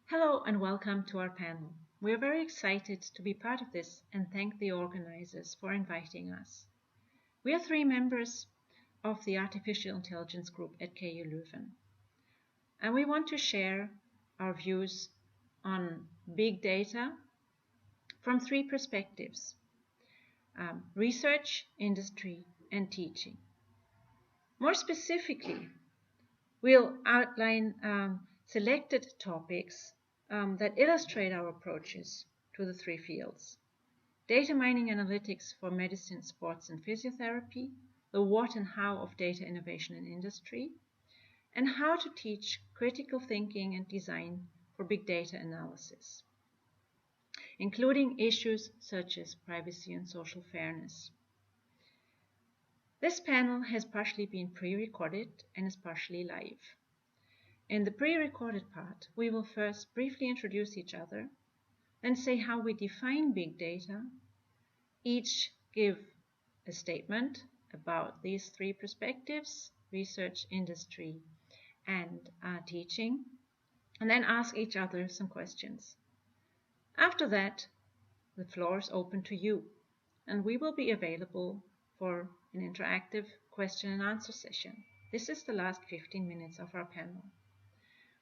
Hello and welcome to our panel. We are very excited to be part of this and thank the organizers for inviting us. We are three members of the Artificial Intelligence Group at KU Leuven, and we want to share our views on big data from three perspectives: research, industry, and teaching. More specifically, we'll outline selected topics that illustrate our approaches to the three fields: data mining analytics for medicine, sports, and physiotherapy, the what and how of data innovation in industry, and how to teach critical thinking and design for big data analysis, including issues such as privacy and social fairness. This panel has partially been pre-recorded and is partially live. In the pre-recorded part, we will first briefly introduce each other, then say how we define big data, each give a statement about these three perspectives: research, industry, and teaching, and then ask each other some questions. After that, the floor is open to you, and we will be available for an interactive question and answer session. This is the last 15 minutes of our panel.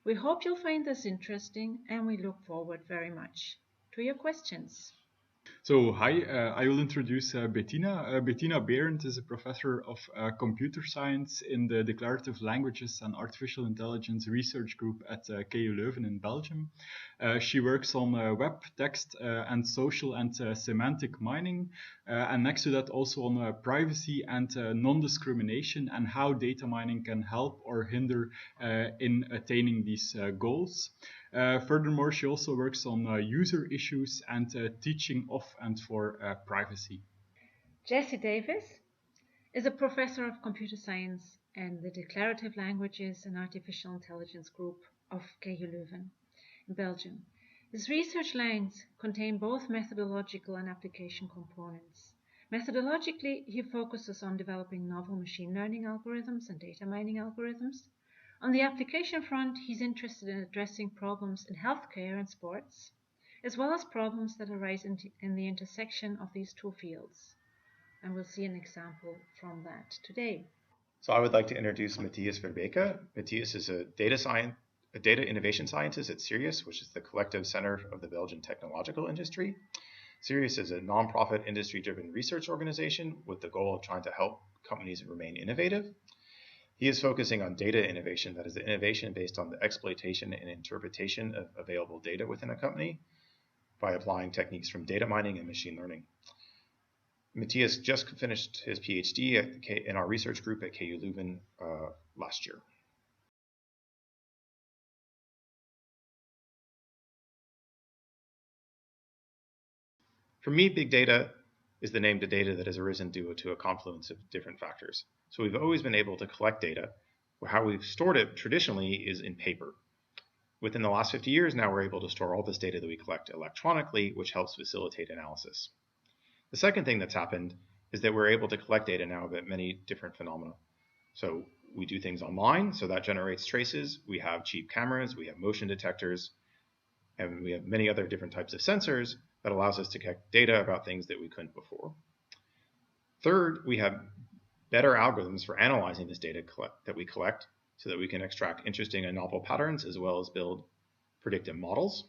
We hope you'll find this interesting, and we look forward very much to your questions. So, hi, I will introduce Bettina. Bettina Berend is a professor of computer science in the Declarative Languages and Artificial Intelligence Research Group at KU Leuven in Belgium. She works on web, text, and social and semantic mining, and next to that also on privacy and non-discrimination and how data mining can help or hinder in attaining these goals. Furthermore, she also works on user issues and teaching of and for privacy. Jessie Davis is a professor of computer science and the Declarative Languages and Artificial Intelligence Group of KU Leuven in Belgium. His research lines contain both methodological and application components. Methodologically, he focuses on developing novel machine learning algorithms and data mining algorithms. On the application front, he's interested in addressing problems in healthcare and sports, as well as problems that arise in the intersection of these two fields. And we'll see an example from that today. So I would like to introduce Matthias Verbeke. Matthias is a data innovation scientist at Sirius, which is the collective center of the Belgian technological industry. Sirius is a nonprofit industry-driven research organization with the goal of trying to help companies remain innovative. He is focusing on data innovation, that is, the innovation based on the exploitation and interpretation of available data within a company by applying techniques from data mining and machine learning. Matthias just finished his PhD in our research group at KU Leuven last year. For me, big data is the name to data that has arisen due to a confluence of different factors. So we've always been able to collect data. How we've stored it traditionally is in paper. Within the last 50 years now, we're able to store all this data that we collect electronically, which helps facilitate analysis. The second thing that's happened is that we're able to collect data now about many different phenomena. So we do things online, so that generates traces. We have cheap cameras, we have motion detectors, and we have many other different types of sensors that allows us to collect data about things that we couldn't before. Third, we have better algorithms for analyzing this data that we collect so that we can extract interesting and novel patterns as well as build predictive models.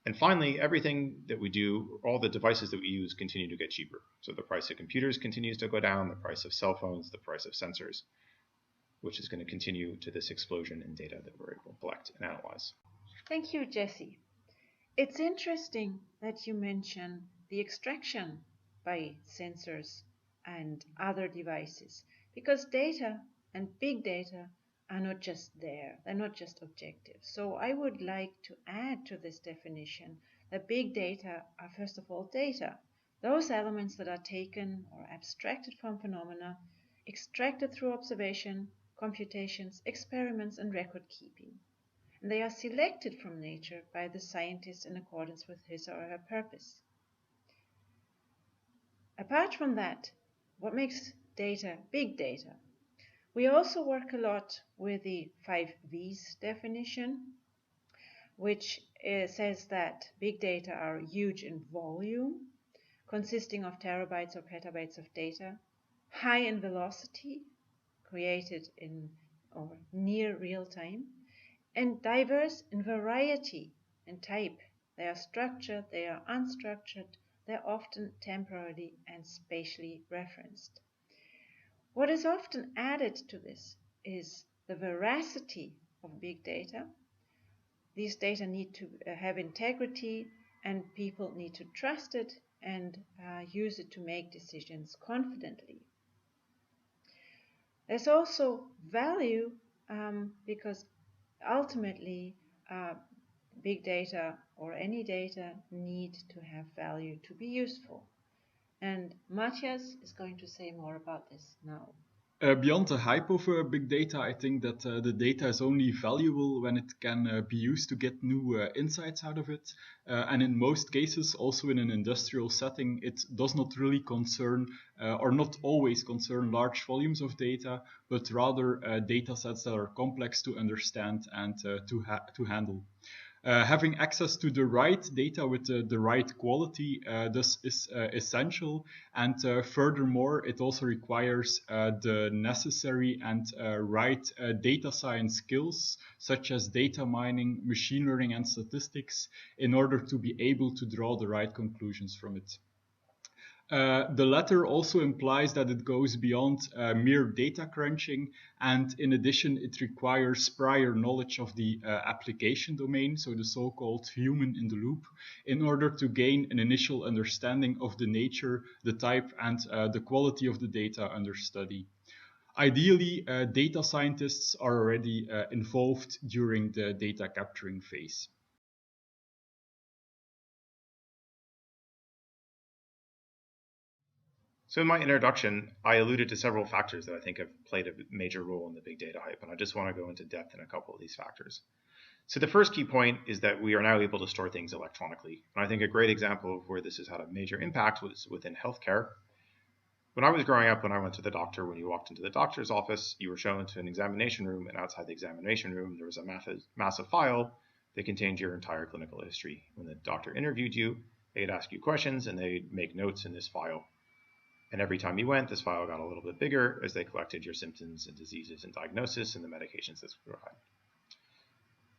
And finally, everything that we do, all the devices that we use continue to get cheaper. So the price of computers continues to go down, the price of cell phones, the price of sensors, which is going to continue to this explosion in data that we're able to collect and analyze. Thank you, Jessie. It's interesting that you mention the extraction by sensors and other devices, because data and big data are not just there, they're not just objective. So I would like to add to this definition that big data are first of all data, those elements that are taken or abstracted from phenomena, extracted through observation, computations, experiments, and record keeping. And they are selected from nature by the scientist in accordance with his or her purpose. Apart from that, what makes data big data? We also work a lot with the 5 V's definition, which says that big data are huge in volume, consisting of terabytes or petabytes of data, high in velocity, created in or near real time, and diverse in variety and type. They are structured, they are unstructured, they're often temporally and spatially referenced. What is often added to this is the veracity of big data. These data need to have integrity, and people need to trust it and use it to make decisions confidently. There's also value because ultimately big data or any data need to have value to be useful. And Matthias is going to say more about this now. Beyond the hype of big data, I think that the data is only valuable when it can be used to get new insights out of it. And in most cases, also in an industrial setting, it does not really concern or not always concern large volumes of data, but rather data sets that are complex to understand and to handle. Having access to the right data with the right quality thus is essential, and furthermore it also requires the necessary and right data science skills such as data mining, machine learning and statistics in order to be able to draw the right conclusions from it. The latter also implies that it goes beyond mere data crunching, and in addition it requires prior knowledge of the application domain, so the so-called human in the loop, in order to gain an initial understanding of the nature, the type and the quality of the data under study. Ideally, data scientists are already involved during the data capturing phase. So in my introduction, I alluded to several factors that I think have played a major role in the big data hype, and I just want to go into depth in a couple of these factors. So the first key point is that we are now able to store things electronically. And I think a great example of where this has had a major impact was within healthcare. When I was growing up, when I went to the doctor, when you walked into the doctor's office, you were shown to an examination room, and outside the examination room, there was a massive file that contained your entire clinical history. When the doctor interviewed you, they'd ask you questions, and they'd make notes in this file. And every time you went, this file got a little bit bigger as they collected your symptoms and diseases and diagnosis and the medications that's provided.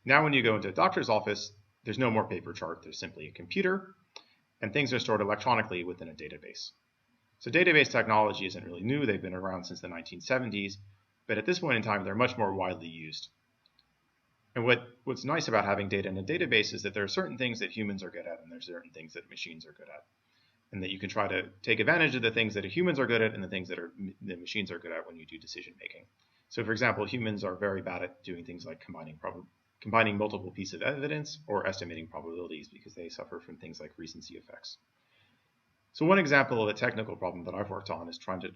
Now when you go into a doctor's office, there's no more paper chart. There's simply a computer, and things are stored electronically within a database. So database technology isn't really new. They've been around since the 1970s, but at this point in time, they're much more widely used. And what's nice about having data in a database is that there are certain things that humans are good at, and there's certain things that machines are good at. And that you can try to take advantage of the things that humans are good at and the things that the machines are good at when you do decision making. So for example, humans are very bad at doing things like combining multiple pieces of evidence or estimating probabilities because they suffer from things like recency effects. So one example of a technical problem that I've worked on is trying to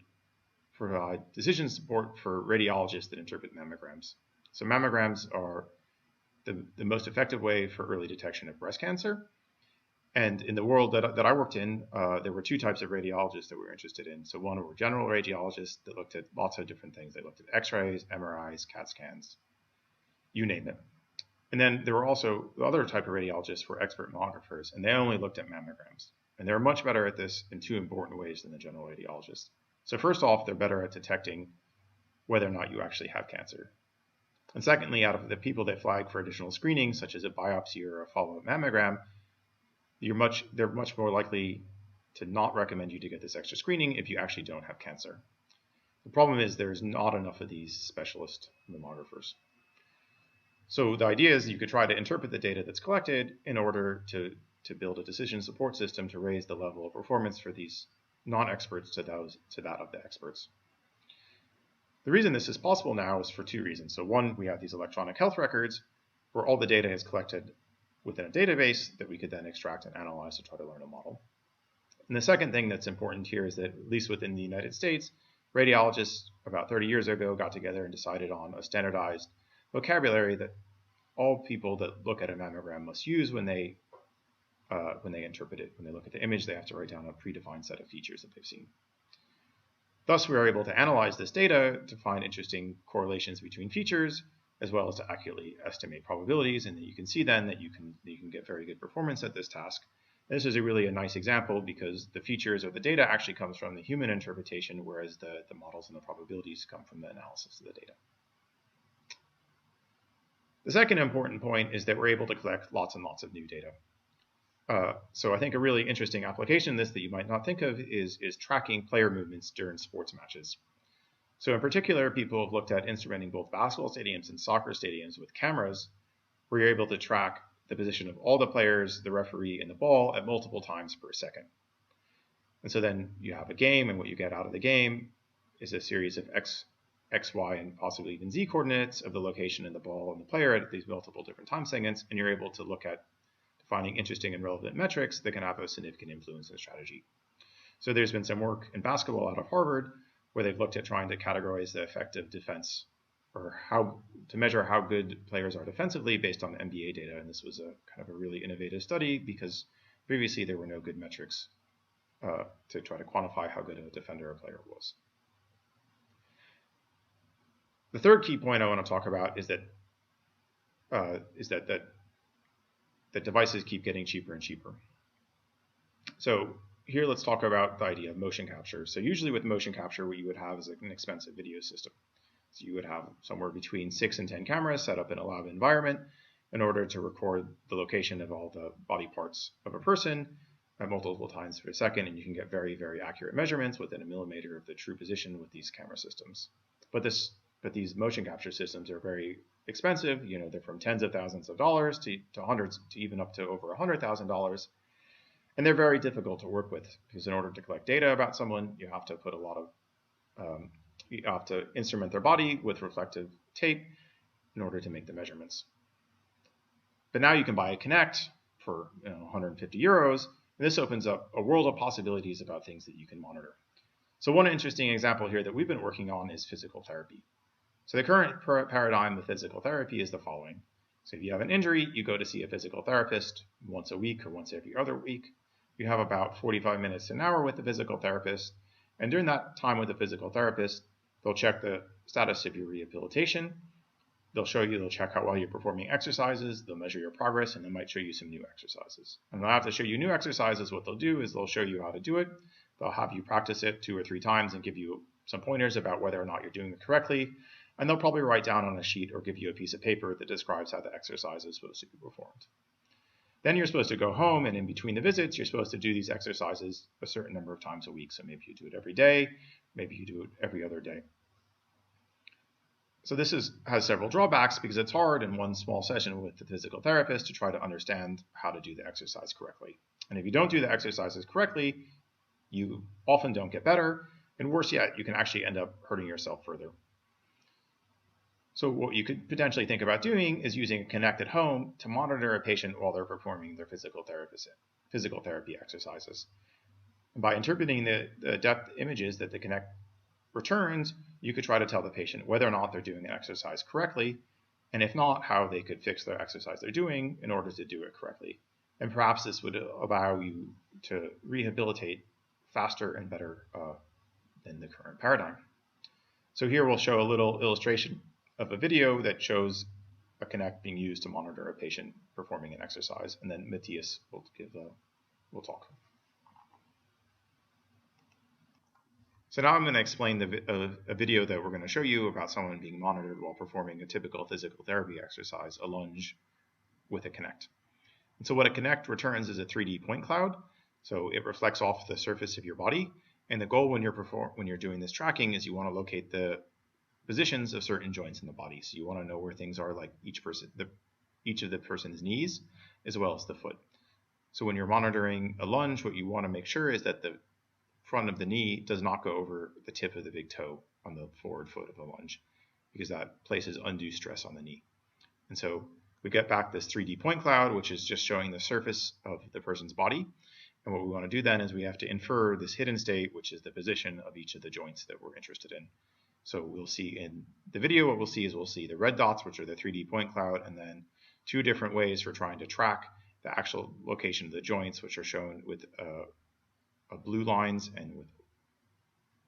provide decision support for radiologists that interpret mammograms. So mammograms are the most effective way for early detection of breast cancer. And in the world that I worked in, there were two types of radiologists that we were interested in. So one were general radiologists that looked at lots of different things. They looked at X-rays, MRIs, CAT scans, you name it. And then there were also the other type of radiologists were expert mammographers, and they only looked at mammograms. And they're much better at this in two important ways than the general radiologists. So first off, they're better at detecting whether or not you actually have cancer. And secondly, out of the people that flag for additional screening, such as a biopsy or a follow-up mammogram, they're much more likely to not recommend you to get this extra screening if you actually don't have cancer. The problem is there's not enough of these specialist mammographers. So the idea is you could try to interpret the data that's collected in order to build a decision support system to raise the level of performance for these non-experts to that of the experts. The reason this is possible now is for two reasons. So one, we have these electronic health records where all the data is collected within a database that we could then extract and analyze to try to learn a model. And the second thing that's important here is that, at least within the United States, radiologists about 30 years ago got together and decided on a standardized vocabulary that all people that look at a mammogram must use when they interpret it. When they look at the image, they have to write down a predefined set of features that they've seen. Thus, we are able to analyze this data to find interesting correlations between features as well as to accurately estimate probabilities, and that you can see then that you can get very good performance at this task. And this is a nice example because the features or the data actually comes from the human interpretation, whereas the models and the probabilities come from the analysis of the data. The second important point is that we're able to collect lots and lots of new data. So I think a really interesting application of this that you might not think of is tracking player movements during sports matches. So in particular, people have looked at instrumenting both basketball stadiums and soccer stadiums with cameras, where you're able to track the position of all the players, the referee, and the ball at multiple times per second. And so then you have a game, and what you get out of the game is a series of X, Y, and possibly even Z coordinates of the location and the ball and the player at these multiple different time segments, and you're able to look at finding interesting and relevant metrics that can have a significant influence in strategy. So there's been some work in basketball out of Harvard where they've looked at trying to categorize the effect of defense, or how to measure how good players are defensively based on NBA data. And this was a kind of a really innovative study because previously there were no good metrics to try to quantify how good of a defender a player was. The third key point I want to talk about is that devices keep getting cheaper and cheaper. So here let's talk about the idea of motion capture. So usually with motion capture, what you would have is an expensive video system. So you would have somewhere between 6 and 10 cameras set up in a lab environment in order to record the location of all the body parts of a person at multiple times per second, and you can get very, very accurate measurements within a millimeter of the true position with these camera systems. But these motion capture systems are very expensive. You know, they're from tens of thousands of dollars to hundreds to even up to over $100,000. And they're very difficult to work with because in order to collect data about someone, you have to put a lot of, you have to instrument their body with reflective tape in order to make the measurements. But now you can buy a Kinect for 150 euros, and this opens up a world of possibilities about things that you can monitor. So one interesting example here that we've been working on is physical therapy. So the current paradigm with physical therapy is the following. So if you have an injury, you go to see a physical therapist once a week or once every other week. You have about 45 minutes to an hour with the physical therapist. And during that time with the physical therapist, they'll check the status of your rehabilitation. They'll check how well you're performing exercises. They'll measure your progress, and they might show you some new exercises. And they'll have to show you new exercises. What they'll do is they'll show you how to do it. They'll have you practice it 2 or 3 times and give you some pointers about whether or not you're doing it correctly. And they'll probably write down on a sheet or give you a piece of paper that describes how the exercise is supposed to be performed. Then you're supposed to go home, and in between the visits, you're supposed to do these exercises a certain number of times a week. So maybe you do it every day, maybe you do it every other day. So this has several drawbacks because it's hard in one small session with the physical therapist to try to understand how to do the exercise correctly. And if you don't do the exercises correctly, you often don't get better, and worse yet, you can actually end up hurting yourself further. So what you could potentially think about doing is using a Kinect at home to monitor a patient while they're performing their physical therapy exercises. And by interpreting the depth images that the Kinect returns, you could try to tell the patient whether or not they're doing an exercise correctly, and if not, how they could fix the exercise they're doing in order to do it correctly. And perhaps this would allow you to rehabilitate faster and better than the current paradigm. So here we'll show a little illustration of a video that shows a Kinect being used to monitor a patient performing an exercise, and then Matthias will talk. So now I'm going to explain a video that we're going to show you about someone being monitored while performing a typical physical therapy exercise, a lunge with a Kinect. And so what a Kinect returns is a 3D point cloud. So it reflects off the surface of your body, and the goal when you're doing this tracking is you want to locate the positions of certain joints in the body. So you want to know where things are, like each of the person's knees, as well as the foot. So when you're monitoring a lunge, what you want to make sure is that the front of the knee does not go over the tip of the big toe on the forward foot of the lunge, because that places undue stress on the knee. And so we get back this 3D point cloud, which is just showing the surface of the person's body. And what we want to do then is we have to infer this hidden state, which is the position of each of the joints that we're interested in. So we'll see in the video, what we'll see is we'll see the red dots, which are the 3D point cloud, and then 2 different ways for trying to track the actual location of the joints, which are shown with blue lines and with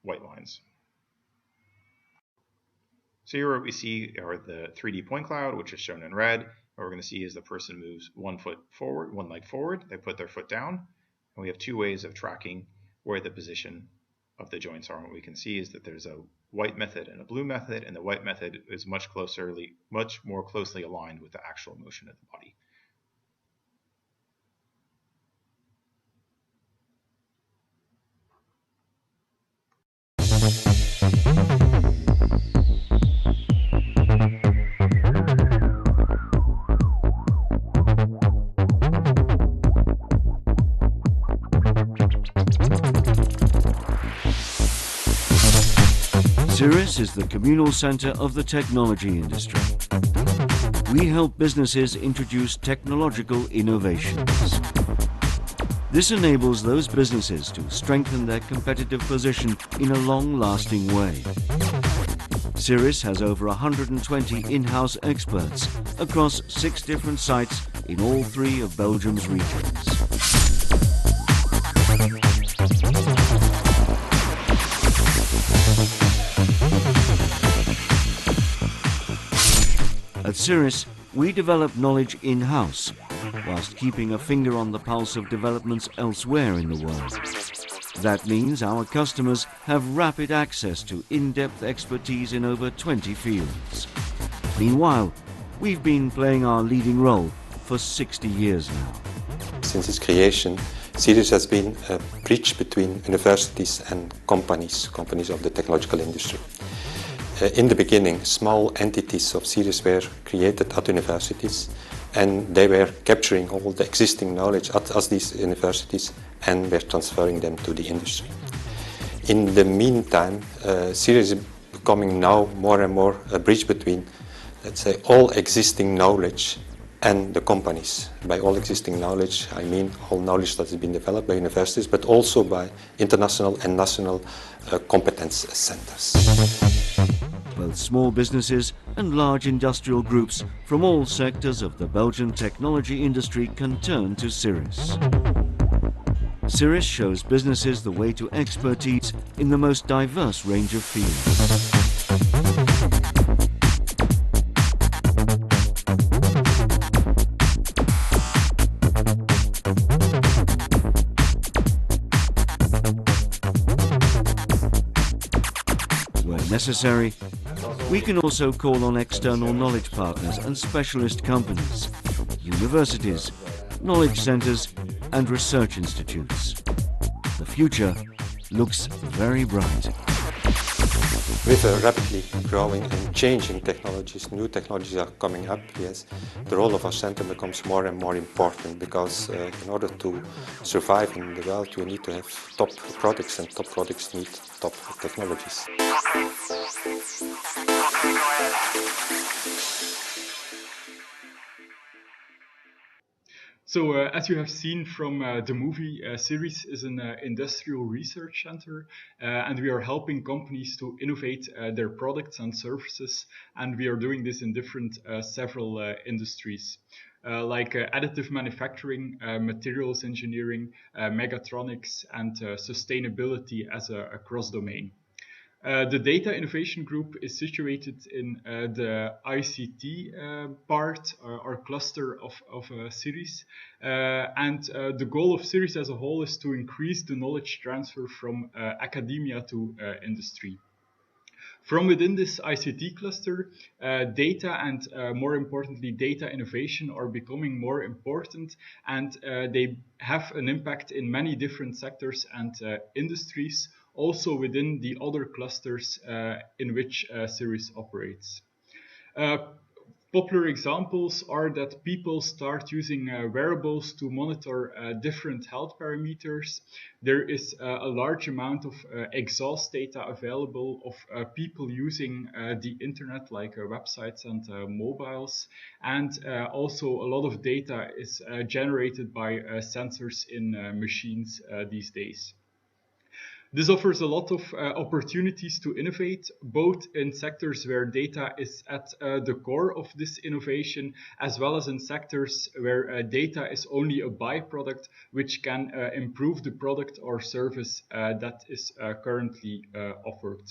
white lines. So here what we see are the 3D point cloud, which is shown in red. What we're going to see is the person moves one leg forward, they put their foot down, and we have two ways of tracking where the position of the joints are. And what we can see is that there's a white method and a blue method, and the white method is much more closely aligned with the actual motion of the body. CIRIS is the communal center of the technology industry. We help businesses introduce technological innovations. This enables those businesses to strengthen their competitive position in a long-lasting way. CIRIS has over 120 in-house experts across 6 different sites in all 3 of Belgium's regions. At CIRIS, we develop knowledge in-house, whilst keeping a finger on the pulse of developments elsewhere in the world. That means our customers have rapid access to in-depth expertise in over 20 fields. Meanwhile, we've been playing our leading role for 60 years now. Since its creation, CIRIS has been a bridge between universities and companies of the technological industry. In the beginning, small entities of CIRIS were created at universities, and they were capturing all the existing knowledge at these universities and were transferring them to the industry. In the meantime, CIRIS is becoming now more and more a bridge between, let's say, all existing knowledge and the companies. By all existing knowledge, I mean all knowledge that has been developed by universities, but also by international and national competence centers. Both small businesses and large industrial groups from all sectors of the Belgian technology industry can turn to CIRIS. CIRIS shows businesses the way to expertise in the most diverse range of fields. Where necessary, we can also call on external knowledge partners and specialist companies, universities, knowledge centers, and research institutes. The future looks very bright. With rapidly growing and changing technologies, new technologies are coming up, yes, the role of our center becomes more and more important because in order to survive in the world, you need to have top products, and top products need top technologies. So as you have seen from the movie, CIRIS is an industrial research center, and we are helping companies to innovate their products and services, and we are doing this in several industries. Like additive manufacturing, materials engineering, mechatronics, and sustainability as a cross-domain. The Data Innovation Group is situated in the ICT part or cluster of CIRIS. And the goal of CIRIS as a whole is to increase the knowledge transfer from academia to industry. From within this ICT cluster, data and more importantly, data innovation are becoming more important, and they have an impact in many different sectors and industries, also within the other clusters in which CIRIS operates. Popular examples are that people start using wearables to monitor different health parameters. There is a large amount of exhaust data available of people using the internet, like websites and mobiles. And also a lot of data is generated by sensors in machines these days. This offers a lot of opportunities to innovate, both in sectors where data is at the core of this innovation, as well as in sectors where data is only a byproduct which can improve the product or service that is currently offered.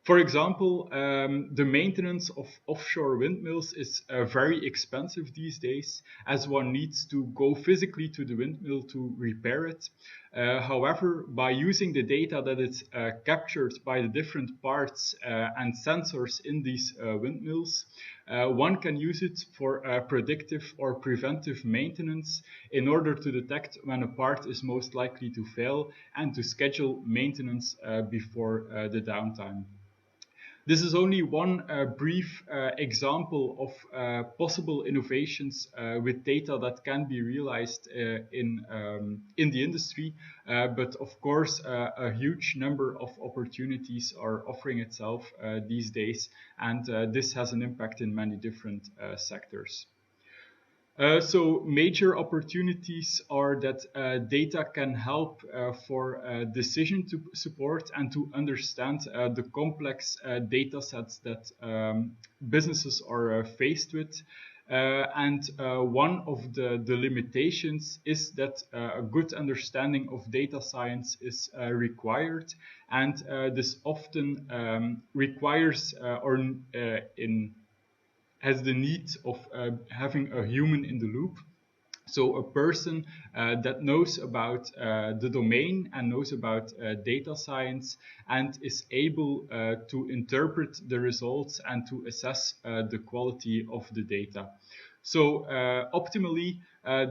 For example, the maintenance of offshore windmills is very expensive these days, as one needs to go physically to the windmill to repair it. However, by using the data that is captured by the different parts and sensors in these windmills, one can use it for predictive or preventive maintenance in order to detect when a part is most likely to fail and to schedule maintenance before the downtime. This is only one brief example of possible innovations with data that can be realized in the industry, but of course a huge number of opportunities are offering itself these days, and this has an impact in many different sectors. So major opportunities are that data can help for decision to support and to understand the complex data sets that businesses are faced with. And one of the limitations is that a good understanding of data science is required, and this often requires has the need of having a human in the loop. So a person that knows about the domain and knows about data science and is able to interpret the results and to assess the quality of the data. So optimally,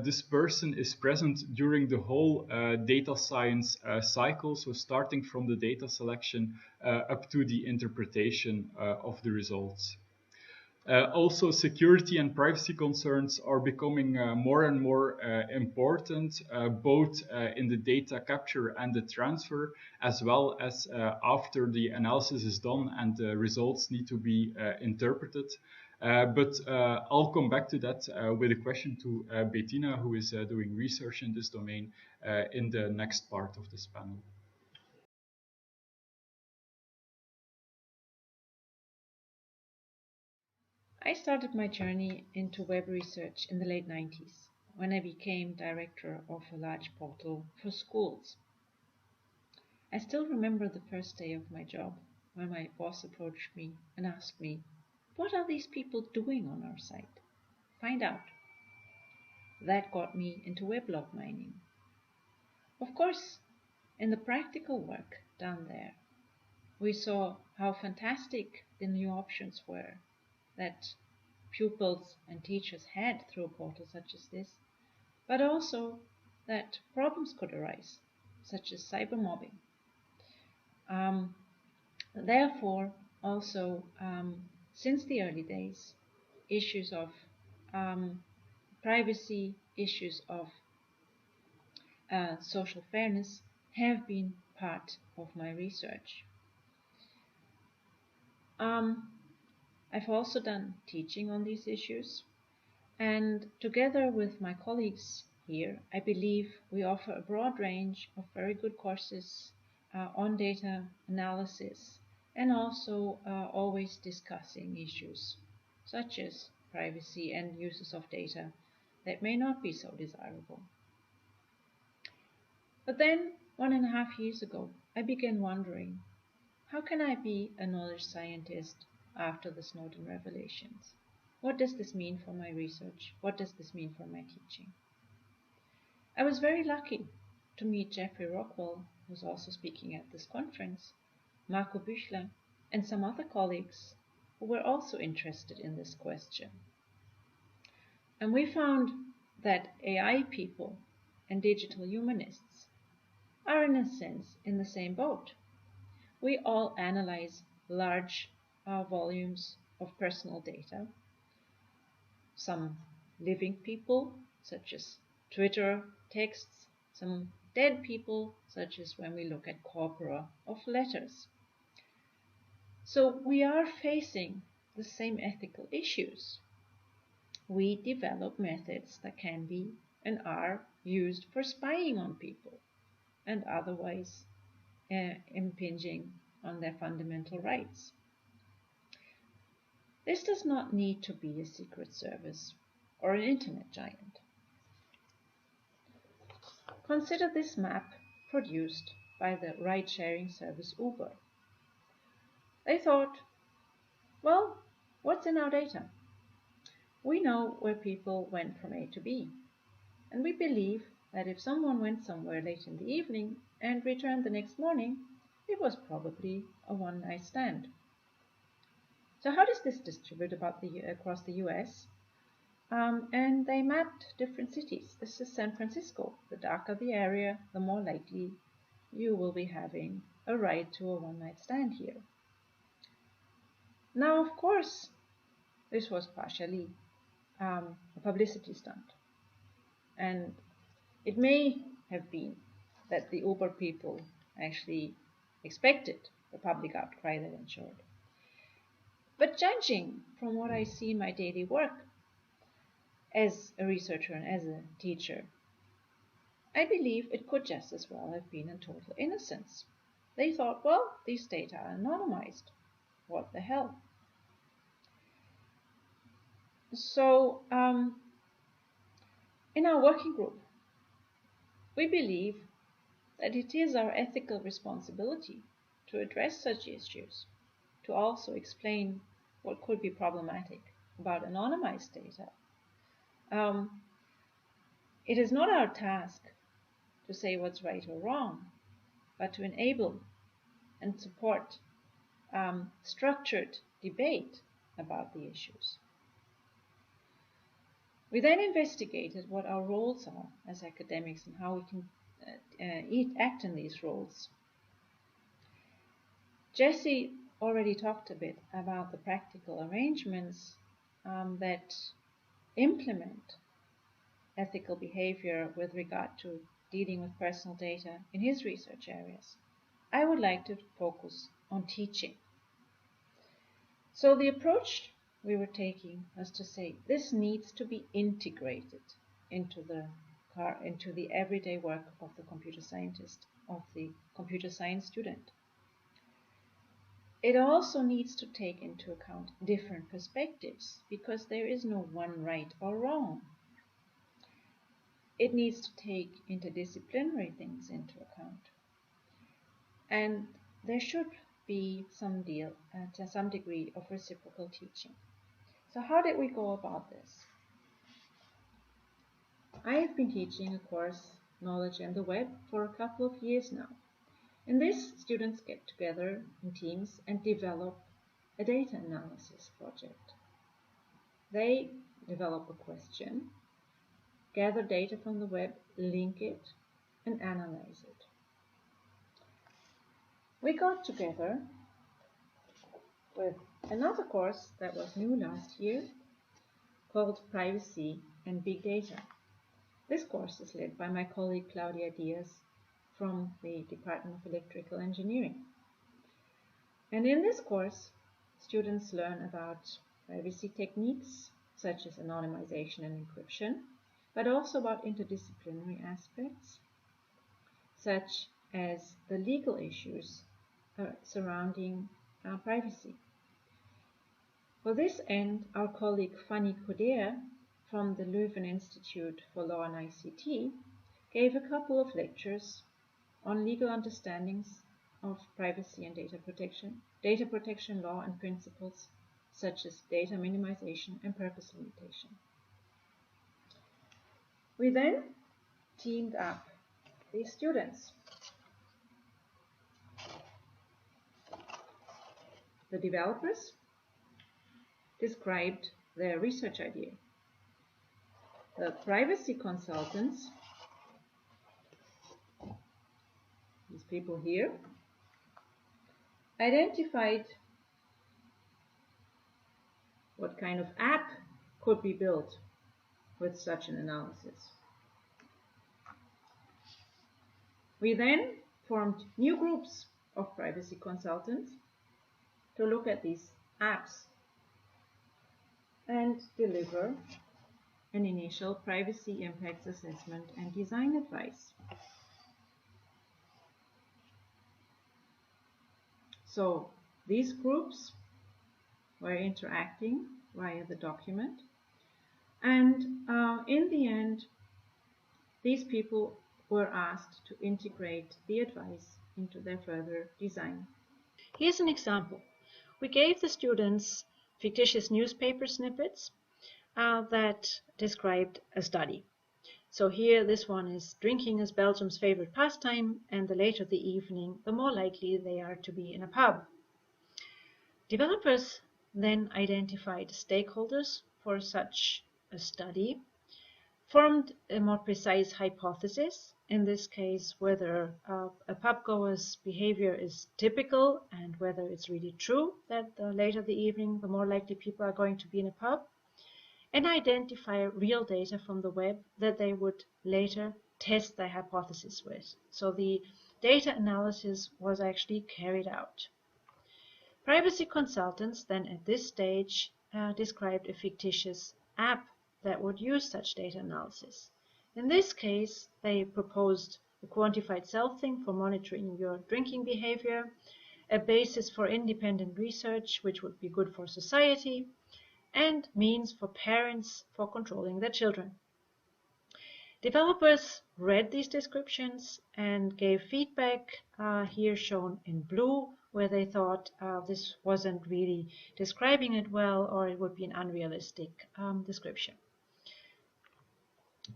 this person is present during the whole data science cycle, so starting from the data selection up to the interpretation of the results. Also, security and privacy concerns are becoming more and more important, both in the data capture and the transfer, as well as after the analysis is done and the results need to be interpreted. But I'll come back to that with a question to Bettina, who is doing research in this domain, in the next part of this panel. I started my journey into web research in the late 90s when I became director of a large portal for schools. I still remember the first day of my job when my boss approached me and asked me, "What are these people doing on our site? Find out." That got me into weblog mining. Of course, in the practical work done there, we saw how fantastic the new options were that pupils and teachers had through a portal such as this, but also that problems could arise, such as cyber mobbing. Therefore, also, since the early days, issues of privacy, issues of social fairness have been part of my research. I've also done teaching on these issues, and together with my colleagues here, I believe we offer a broad range of very good courses on data analysis, and also always discussing issues such as privacy and uses of data that may not be so desirable. But then, 1.5 years ago, I began wondering, how can I be a knowledge scientist after the Snowden revelations? What does this mean for my research? What does this mean for my teaching? I was very lucky to meet Jeffrey Rockwell, who's also speaking at this conference, Marco Büchler, and some other colleagues who were also interested in this question. And we found that AI people and digital humanists are in a sense in the same boat. We all analyze large volumes of personal data. Some living people, such as Twitter texts, some dead people, such as when we look at corpora of letters. So we are facing the same ethical issues. We develop methods that can be and are used for spying on people and otherwise impinging on their fundamental rights. This does not need to be a secret service or an internet giant. Consider this map produced by the ride-sharing service Uber. They thought, well, what's in our data? We know where people went from A to B, and we believe that if someone went somewhere late in the evening and returned the next morning, it was probably a one-night stand. So how does this distribute across the US? And they mapped different cities. This is San Francisco. The darker the area, the more likely you will be having a ride to a one-night stand here. Now, of course, this was partially a publicity stunt. And it may have been that the Uber people actually expected the public outcry that ensued. But judging from what I see in my daily work as a researcher and as a teacher, I believe it could just as well have been in total innocence. They thought, well, these data are anonymized. What the hell? So, in our working group, we believe that it is our ethical responsibility to address such issues, to also explain what could be problematic about anonymized data. It is not our task to say what's right or wrong, but to enable and support structured debate about the issues. We then investigated what our roles are as academics and how we can act in these roles. Jesse already talked a bit about the practical arrangements that implement ethical behavior with regard to dealing with personal data in his research areas. I would like to focus on teaching. So the approach we were taking was to say this needs to be integrated into the everyday work of the computer scientist, of the computer science student. It also needs to take into account different perspectives because there is no one right or wrong. It needs to take interdisciplinary things into account. And there should be some degree of reciprocal teaching. So how did we go about this? I have been teaching a course, Knowledge and the Web, for a couple of years now. In this, students get together in teams and develop a data analysis project. They develop a question, gather data from the web, link it, and analyze it. We got together with another course that was new last year called Privacy and Big Data. This course is led by my colleague Claudia Diaz from the Department of Electrical Engineering. And in this course, students learn about privacy techniques such as anonymization and encryption, but also about interdisciplinary aspects such as the legal issues surrounding privacy. For this end, our colleague Fanny Coder from the Leuven Institute for Law and ICT gave a couple of lectures on legal understandings of privacy and data protection law and principles such as data minimization and purpose limitation. We then teamed up these students. The developers described their research idea. The privacy consultants, these people here, identified what kind of app could be built with such an analysis. We then formed new groups of privacy consultants to look at these apps and deliver an initial privacy impacts assessment and design advice. So these groups were interacting via the document, and in the end, these people were asked to integrate the advice into their further design. Here's an example We gave the students fictitious newspaper snippets that described a study. So here, this one is drinking is Belgium's favorite pastime, and the later the evening, the more likely they are to be in a pub. Developers then identified stakeholders for such a study, formed a more precise hypothesis, in this case whether a pubgoer's behavior is typical and whether it's really true that the later the evening, the more likely people are going to be in a pub, and identify real data from the web that they would later test their hypothesis with. So the data analysis was actually carried out. Privacy consultants then at this stage described a fictitious app that would use such data analysis. In this case, they proposed a quantified self-thing for monitoring your drinking behavior, a basis for independent research which would be good for society, and means for parents for controlling their children. Developers read these descriptions and gave feedback, here shown in blue, where they thought this wasn't really describing it well or it would be an unrealistic description.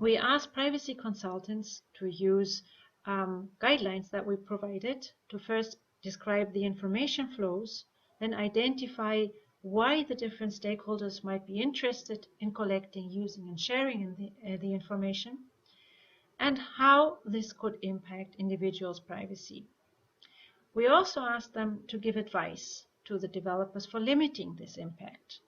We asked privacy consultants to use guidelines that we provided to first describe the information flows, then identify why the different stakeholders might be interested in collecting, using, and sharing the information, and how this could impact individuals' privacy. We also asked them to give advice to the developers for limiting this impact,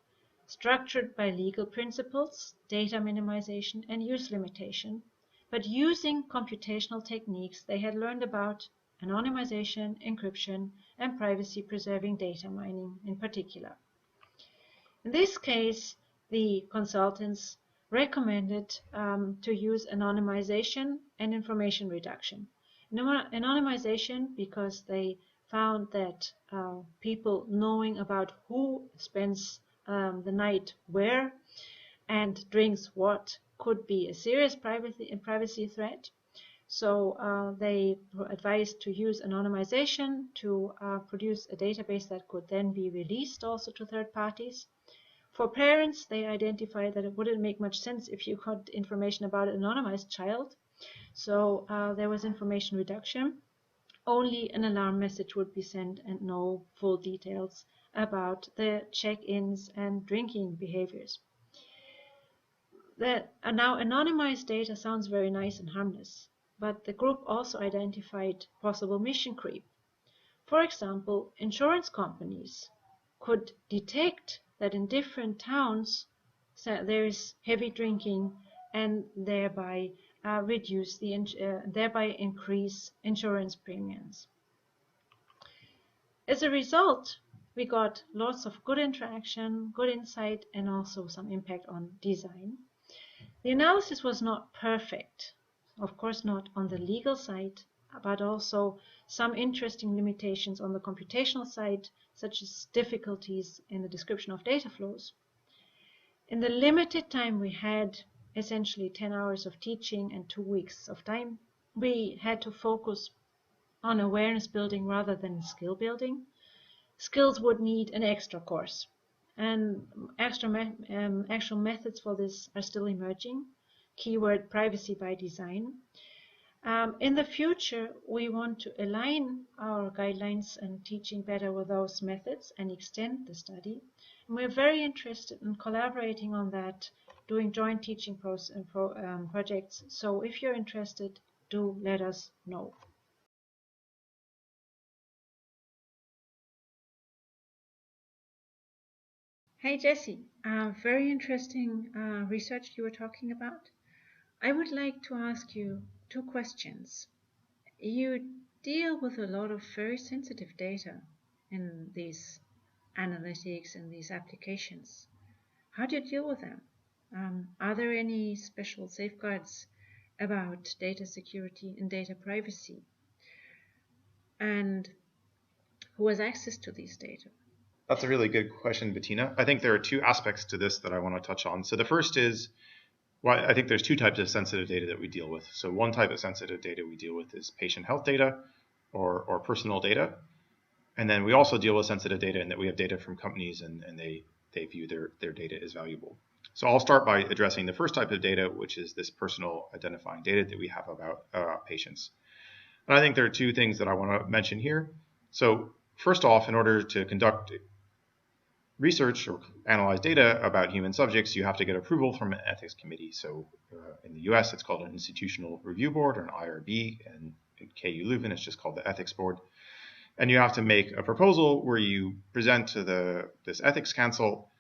structured by legal principles, data minimization, and use limitation, but using computational techniques they had learned about anonymization, encryption, and privacy-preserving data mining in particular. In this case, the consultants recommended to use anonymization and information reduction. Anonymization because they found that people knowing about who spends the night where and drinks what could be a serious privacy threat. So they advised to use anonymization to produce a database that could then be released also to third parties. For parents, they identified that it wouldn't make much sense if you got information about an anonymized child. So there was information reduction. Only an alarm message would be sent and no full details about the check-ins and drinking behaviors. Now, anonymized data sounds very nice and harmless, but the group also identified possible mission creep. For example, insurance companies could detect that in different towns there is heavy drinking and thereby increase insurance premiums. As a result, we got lots of good interaction, good insight, and also some impact on design. The analysis was not perfect, of course not on the legal side, but also some interesting limitations on the computational side, such as difficulties in the description of data flows. In the limited time we had, essentially 10 hours of teaching and 2 weeks of time, we had to focus on awareness building rather than skill building. Skills would need an extra course, and actual methods for this are still emerging. Keyword privacy by design. In the future, we want to align our guidelines and teaching better with those methods and extend the study. And we're very interested in collaborating on that, doing joint teaching projects. So if you're interested, do let us know. Hey Jesse, very interesting research you were talking about. I would like to ask you 2 questions. You deal with a lot of very sensitive data in these analytics and these applications. How do you deal with them? Are there any special safeguards about data security and data privacy? And who has access to these data? That's a really good question, Bettina. I think there are 2 aspects to this that I want to touch on. So the first is, well, I think there's 2 types of sensitive data that we deal with. So one type of sensitive data we deal with is patient health data or personal data. And then we also deal with sensitive data in that we have data from companies and they view their data as valuable. So I'll start by addressing the first type of data, which is this personal identifying data that we have about patients. And I think there are two things that I want to mention here. So first off, in order to conduct research or analyze data about human subjects, you have to get approval from an ethics committee. So in the US, it's called an Institutional Review Board, or an IRB, and in KU Leuven, it's just called the Ethics Board. And you have to make a proposal where you present to this ethics council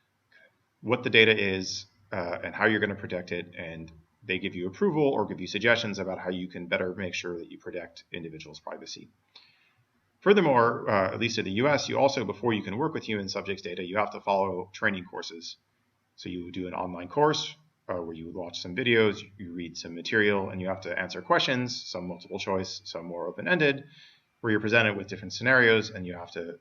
what the data is and how you're going to protect it, and they give you approval or give you suggestions about how you can better make sure that you protect individuals' privacy. Furthermore, at least in the US, you also, before you can work with human subjects data, you have to follow training courses. So you do an online course where you watch some videos, you read some material, and you have to answer questions, some multiple choice, some more open-ended, where you're presented with different scenarios, and you have to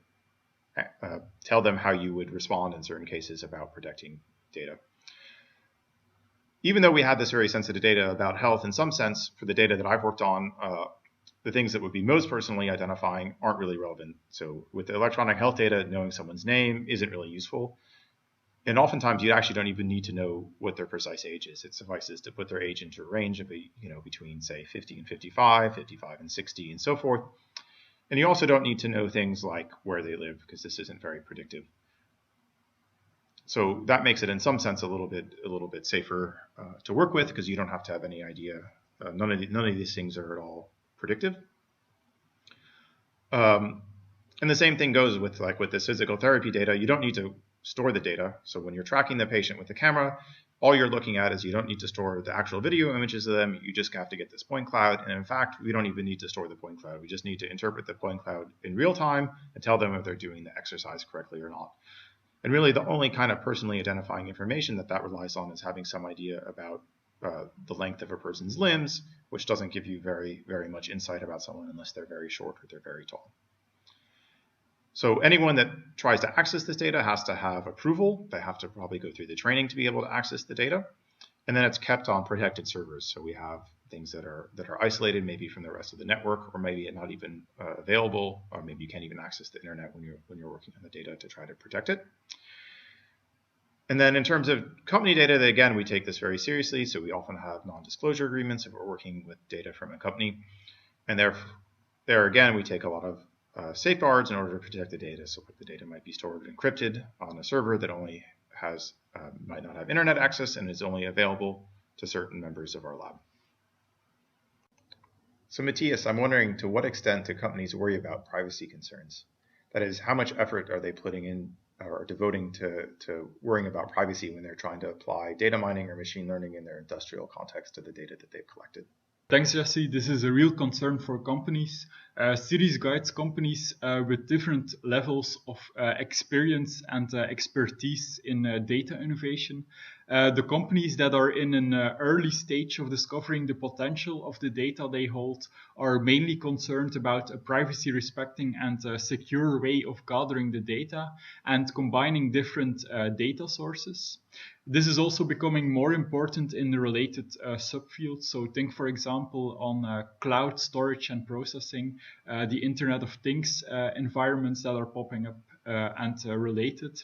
tell them how you would respond in certain cases about protecting data. Even though we had this very sensitive data about health, in some sense, for the data that I've worked on, the things that would be most personally identifying aren't really relevant. So with the electronic health data, knowing someone's name isn't really useful. And oftentimes you actually don't even need to know what their precise age is. It suffices to put their age into a range of, between say 50 and 55, 55 and 60, and so forth. And you also don't need to know things like where they live, because this isn't very predictive. So that makes it, in some sense, a little bit safer to work with, because you don't have to have any idea. None of these things are at all predictive. And the same thing goes with this physical therapy data. You don't need to store the data. So when you're tracking the patient with the camera, all you're looking at is you don't need to store the actual video images of them. You just have to get this point cloud. And in fact, we don't even need to store the point cloud. We just need to interpret the point cloud in real time and tell them if they're doing the exercise correctly or not. And really, the only kind of personally identifying information that relies on is having some idea about the length of a person's limbs, which doesn't give you very, very much insight about someone unless they're very short or they're very tall. So anyone that tries to access this data has to have approval. They have to probably go through the training to be able to access the data. And then it's kept on protected servers. So we have things that are isolated maybe from the rest of the network, or maybe not even available, or maybe you can't even access the internet when you're working on the data to try to protect it. And then in terms of company data, again, we take this very seriously. So we often have non-disclosure agreements if we're working with data from a company. And there again, we take a lot of safeguards in order to protect the data. So the data might be stored encrypted on a server that only might not have internet access and is only available to certain members of our lab. So Matthias, I'm wondering, to what extent do companies worry about privacy concerns? That is, how much effort are they putting in or devoting to worrying about privacy when they're trying to apply data mining or machine learning in their industrial context to the data that they've collected? Thanks, Jesse. This is a real concern for companies. Series guides companies with different levels of experience and expertise in data innovation. The companies that are in an early stage of discovering the potential of the data they hold are mainly concerned about a privacy-respecting and secure way of gathering the data and combining different data sources. This is also becoming more important in the related subfields. So think, for example, on cloud storage and processing, the Internet of Things environments that are popping up and related.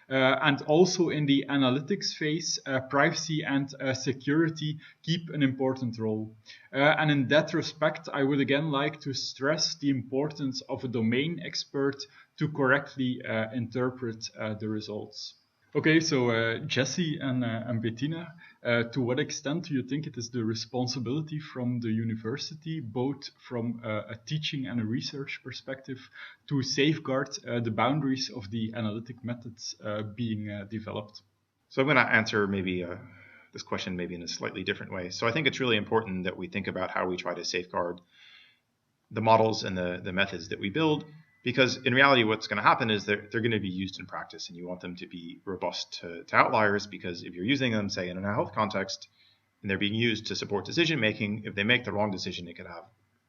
And also in the analytics phase, privacy and security keep an important role. And in that respect, I would again like to stress the importance of a domain expert to correctly interpret the results. Okay, so Jesse and Bettina, to what extent do you think it is the responsibility from the university, both from a teaching and a research perspective, to safeguard the boundaries of the analytic methods being developed? So I'm going to answer this question maybe in a slightly different way. So I think it's really important that we think about how we try to safeguard the models and the methods that we build. Because in reality, what's going to happen is they're going to be used in practice, and you want them to be robust to outliers, because if you're using them, say, in a health context, and they're being used to support decision making, if they make the wrong decision, it could have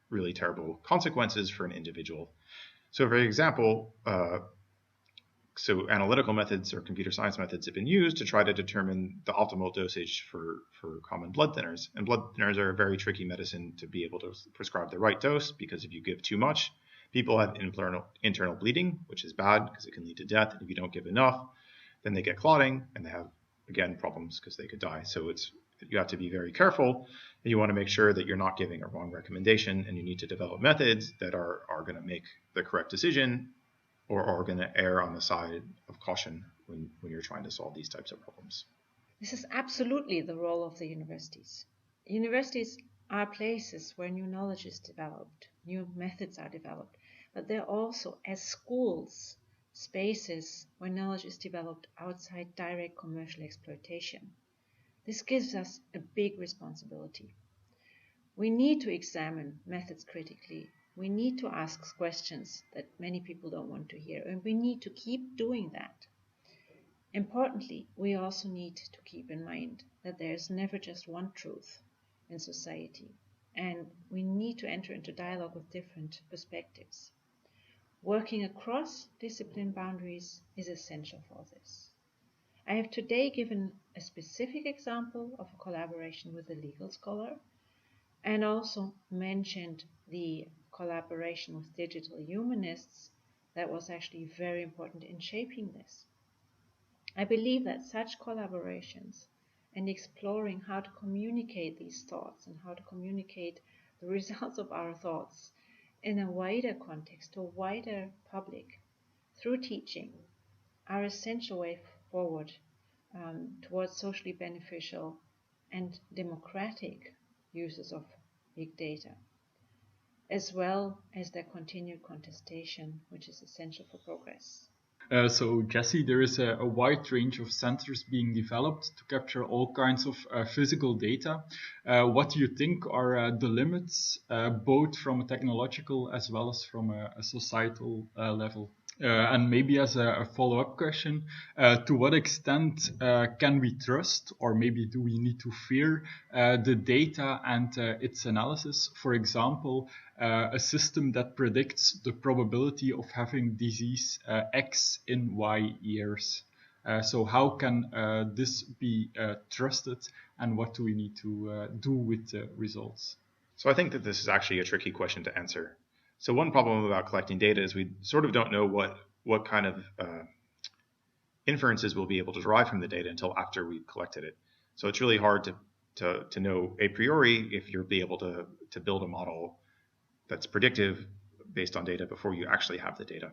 really terrible consequences for an individual. So for example, So analytical methods or computer science methods have been used to try to determine the optimal dosage for common blood thinners. And blood thinners are a very tricky medicine to be able to prescribe the right dose, because if you give too much, people have internal bleeding, which is bad because it can lead to death. And if you don't give enough, then they get clotting and they have, again, problems because they could die. So you have to be very careful, and you want to make sure that you're not giving a wrong recommendation, and you need to develop methods that are going to make the correct decision, or are going to err on the side of caution when you're trying to solve these types of problems. This is absolutely the role of the universities. Universities are places where new knowledge is developed, new methods are developed, but they're also, as schools, spaces where knowledge is developed outside direct commercial exploitation. This gives us a big responsibility. We need to examine methods critically. We need to ask questions that many people don't want to hear, and we need to keep doing that. Importantly, we also need to keep in mind that there is never just one truth in society, and we need to enter into dialogue with different perspectives. Working across discipline boundaries is essential for this. I have today given a specific example of a collaboration with a legal scholar, and also mentioned the collaboration with digital humanists that was actually very important in shaping this. I believe that such collaborations and exploring how to communicate these thoughts and how to communicate the results of our thoughts in a wider context to a wider public through teaching are essential way forward towards socially beneficial and democratic uses of big data, as well as their continued contestation, which is essential for progress. So Jesse, there is a wide range of sensors being developed to capture all kinds of physical data. What do you think are the limits, both from a technological as well as from a societal level? And maybe as a follow-up question, to what extent can we trust, or maybe do we need to fear the data and its analysis? For example, a system that predicts the probability of having disease X in Y years. So how can this be trusted, and what do we need to do with the results? So I think that this is actually a tricky question to answer. So one problem about collecting data is we sort of don't know what kind of inferences we'll be able to derive from the data until after we've collected it. So it's really hard to know a priori if you'll be able to build a model that's predictive based on data before you actually have the data.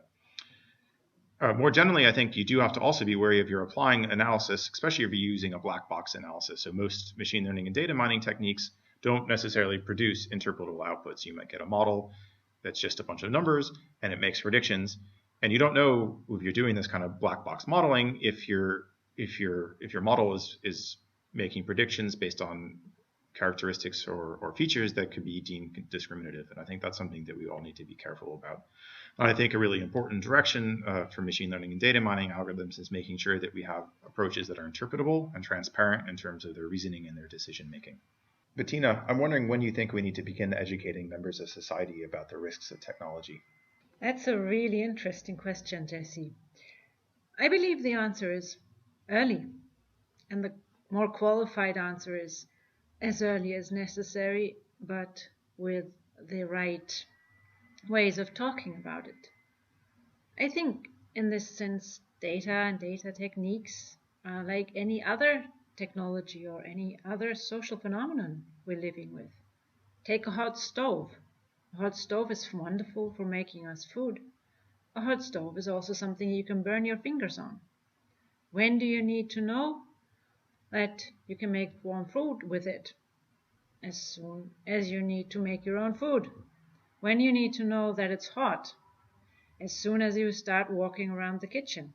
More generally, I think you do have to also be wary of your applying analysis, especially if you're using a black box analysis. So most machine learning and data mining techniques don't necessarily produce interpretable outputs. You might get a model that's just a bunch of numbers and it makes predictions, and you don't know if you're doing this kind of black box modeling if your model is making predictions based on characteristics or features that could be deemed discriminative. And I think that's something that we all need to be careful about. And I think a really important direction for machine learning and data mining algorithms is making sure that we have approaches that are interpretable and transparent in terms of their reasoning and their decision making. Bettina, I'm wondering when you think we need to begin educating members of society about the risks of technology. That's a really interesting question, Jesse. I believe the answer is early, and the more qualified answer is as early as necessary, but with the right ways of talking about it. I think in this sense, data and data techniques are like any other technology or any other social phenomenon we're living with. Take a hot stove. A hot stove is wonderful for making us food. A hot stove is also something you can burn your fingers on. When do you need to know that you can make warm food with it? As soon as you need to make your own food. When you need to know that it's hot? As soon as you start walking around the kitchen.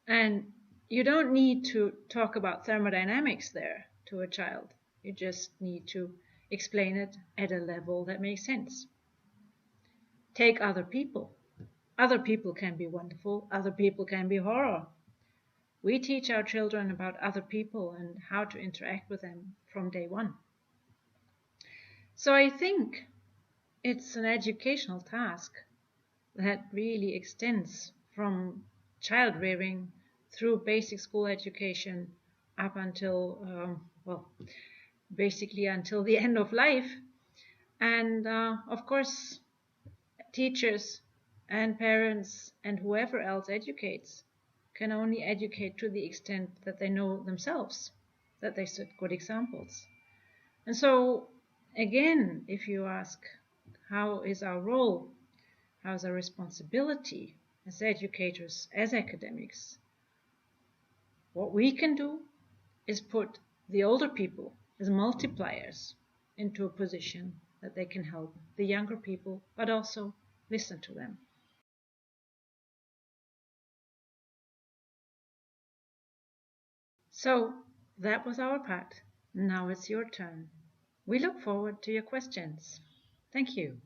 And you don't need to talk about thermodynamics there to a child. You just need to explain it at a level that makes sense. Take other people. Other people can be wonderful. Other people can be horror. We teach our children about other people and how to interact with them from day one. So I think it's an educational task that really extends from child rearing through basic school education up until, well, basically until the end of life. And of course, teachers and parents and whoever else educates can only educate to the extent that they know themselves, that they set good examples. And so, again, if you ask, how is our role, how is our responsibility as educators, as academics, what we can do is put the older people as multipliers into a position that they can help the younger people, but also listen to them. So that was our part. Now it's your turn. We look forward to your questions. Thank you.